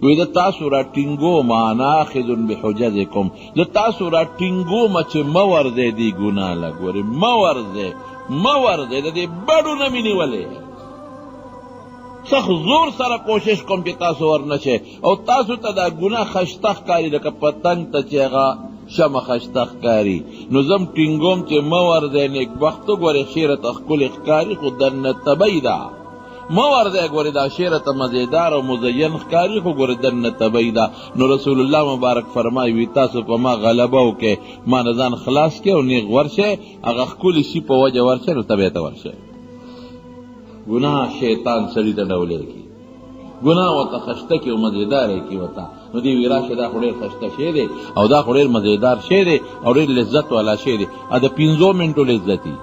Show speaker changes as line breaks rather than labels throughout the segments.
وی د تاسو را ټینګوم ناخذ بحجزکم د تاسو را ټینګوم چې مه ورځئ دې ګناه له ګورې مه ورځئ د دې بډو نه مې نیولې سخت زور سره کوشش کوم چې تاسو ورنشئ او تاسو ته دا ګناه خشته ښکاري لکه پتنګ ته چې هغه شمه خشته ښکاري نو زم ټینګوم چې مه ورځئ نیکبختو ګورې شیره ته ښکلې ښکاري خو دننه تبۍ ده مه ورځئ ګورې دا شیره ته مزیدار او مزین ښکاري خو ګورې دننه تبۍ ده نو رسول الله مبارک فرمایي وي تاسو په ما غلبه وکئ ما نه ځان خلاص کړئ او نیغ ورشئ هغه ښکلي شي په وجه ورشئ نو تبۍ ته ورشئ گناہ شیطان سړي ته ډولې کي گناہ ورته خشته کي او مزیدار یې کي ورته نو دې وی راشه دا خو ډېر خشته شی دی او دا خو ډېر مزیدار شی دی او ډېر لذت والا شی دی د 5 منټو لذت دي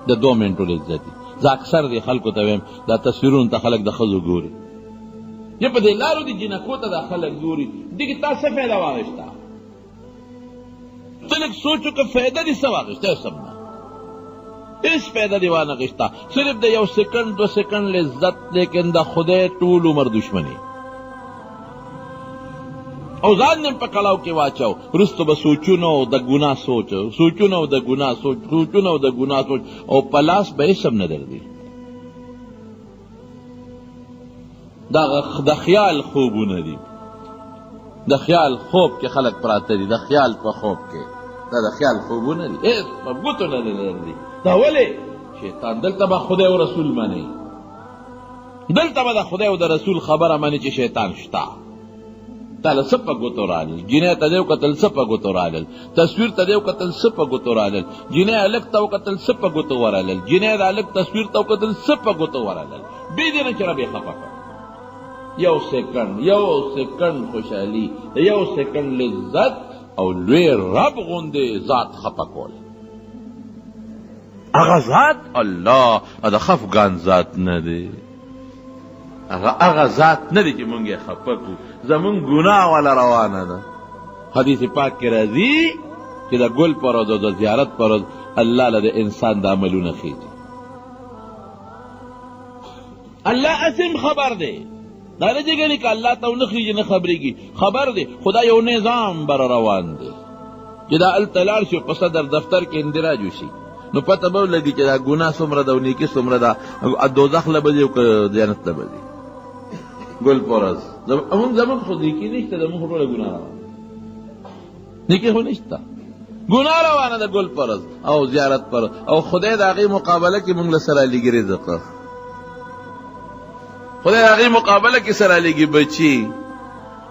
د 2 منټو لذت دي زه اکثر دې خلکو ته وایم دا تصویرونو ته خلک د ښځو ګوري یا په دې لارو دې جنکو ته دا خلک ګوري دې کې تا څه فایده واخیسته ته لږ سوچ وکړه فایده دې څه واخیسته یو سم نه هیڅ فایده دې وانخیسته صرف د 1 سکنډ 2 سکنډ لذت لیکن د خدای ټول عمر دشمني او ځان نیم په کړاو کې واچو وروسته به سوچونه او د ګناه سوچ سوچونه او د ګناه سوچ سوچونه او د ګناه سوچ او په لاس به هېڅ هم نه درځي د خیال خوبونه دي د خیال خوب کې خلک پراته دي د خیال په خوب کې دا د خیال خوبونه دي هېڅ په ګوتو نه درځي دا ولې شیطان دلته به خدای او رسول مني دلته به د خدای او د رسول خبره مني چې شیطان شته تاله څه په ګوتو رالل جنۍ ته دې وکتل څه په ګوتو رالل تصویر ته دې وکتل څه په ګوتو رالل جنۍ هلک ته وکتل څه په ګوتو ورالل جنۍ د هلک تصویر ته وکتل څه په ګوتو ورالل بې دې نه چې رب یې خفه کړ یو سکنډ خوشحالي یو سکنډ لذت او لوی رب غوندې ذات خفه کول هغه ذات الله د خفګان ذات نه دی هغه ذات نه دی چې مونږ یې خفه کړو زمونږ ګناه والا روانه ده حدیث پاک کې راځي چې د ګل پر ورځ او د زیارت پر ورځ الله له د انسان د عملونه خېږي الله اسم خبر دی دا نه جګړې که الله ته ونه خېږي نه خبرېږي خبر دی خدا یو نظام بر روان دی چې دا هلته لاړ شي په صدر دفتر کې اندراج وشي نو پته به ولګي چې دا ګناه څومره ده او نیکي څومره ده دوزخ له به ځي او که جنت ته به ځي ګل په ورځ زمونږ خو نیکي نشته زمونږ خو ټوله ګناه روانه نیکي خو نشته ګناه روانه ده ګل په ورځ او زیارت پر او خدای د هغې مقابله کې مونږ له سره لیږي رزق خدای د هغې مقابله کې سره لیږي بچي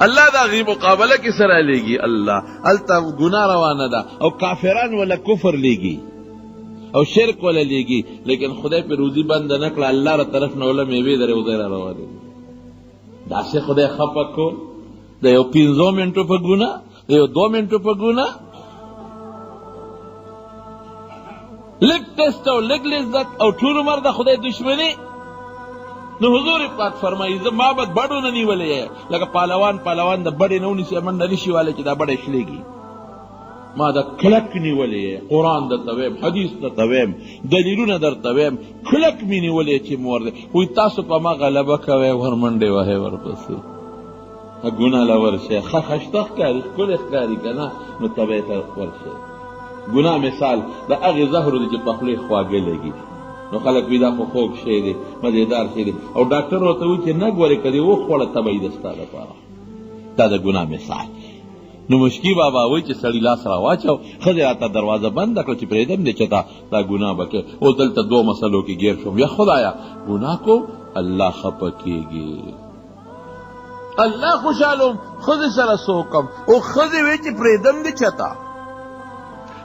الله د هغې مقابله کې سره لیږي الله هلته ګناه روانه ده او کافران ولا کفر لیږي او شرک ولا لیږي لیکن خدای په روزي بنده نه کړه الله را طرف نه ولا میوې درې وځای را روانې داسې خدای خفه کول د یو 5 منټو په ګناه د یو 2 منټو په ګناه لږ ټسټ او لږ لذت او ټول عمر د خدای دشمني نو حضور پاک فرمایي زه ما به بډو نه نیولی لکه پهلوان د بډې نه ونیسي منډه نشي والی چې دا بډه شلېږي ما د کلک نیولی قرآن درته ویم حدیث درته ویم دلیلونه درته ویم کلک مې نیولی چې مور دی وایي تاسو په ما غلبه کوئ ورمنډې وهئ ورپسې ګناه له ورشئ ښه خشته ښکاري ښکلې ښکاري که نه نو طبیعي ته ورشئ ګناه مثال د هغې زهرو دی چې په خولې خواږه لګي نو خلک وي دا خو خوږ شی دی مزېدار شی دی او ډاکټر ورته وایي چې نه ګورې که دې وخوړه طبعي ده ستا لپاره دا د ګناه مثال نو مشکي بابا وایي چې سړي لاس را واچو ښځې راته دروازه بنده کړه چې پرېږدم دې چې دا ګناه به کوې اوس دلته 2 مسلو کې ګیر شوم یا خدایا ګناه کوم الله خفه کېږي الله خوشحالوم ښځې سره سوکم او ښځې وایي چې پرېږدم دې چېته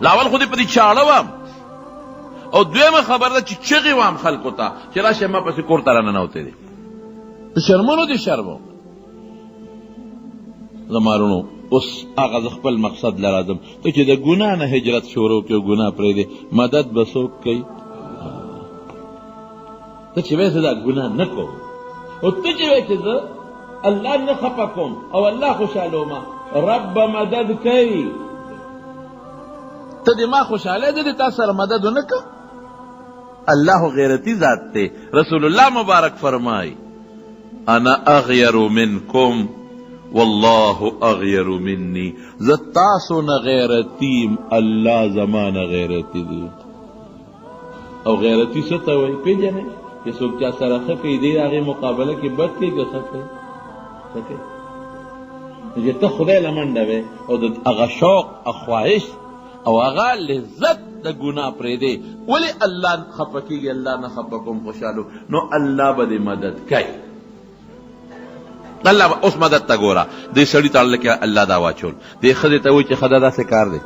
لاول خو دې په دې چاړه وم او دویمه خبر ده چې چغې وام خلکو ته چې راشئ ما پسې کور ته راننوتې دي د شرمونو دې شرمو زمارونو اوس هغه زه خپل مقصد له راځم ته چې د ګناه نه هجرت شروع کړې او ګناه پرېږدې مدد به څوک کوي ته چې وایې زه دا ګناه نه کوم او ته چې وایې چې زه الله نه خفه کوم او الله خوشحالومه رب به مدد کوي ته دې ما خوشحالی دی تا سره مدد ونه که الله غیرتی ذات دی رسول الله مبارک فرمای انا اغیر منکم والله اغیر منی، زه تاسو نه غیرتیم، الله زما نه غیرتی دی. او غیرتی څه ته وایي پېژنئ؟ چې څوک چا سره ښه کوي دی د هغې مقابله کې بد کوي که ښه کوي؟ ښه کوي. چې ته خدای له منډه وې او د هغه شوق او خواهش او هغه لذت د ګناه پرېږدې، ولې الله خفه کېږي؟ الله نه خفه کوم خوشحالو، نو الله به دې مدد کوي. الله اوس مدد ته ګوره، دې سړي ته الله کې الله دا واچول، دې ښځې ته وایي چې ښځه داسې کار دی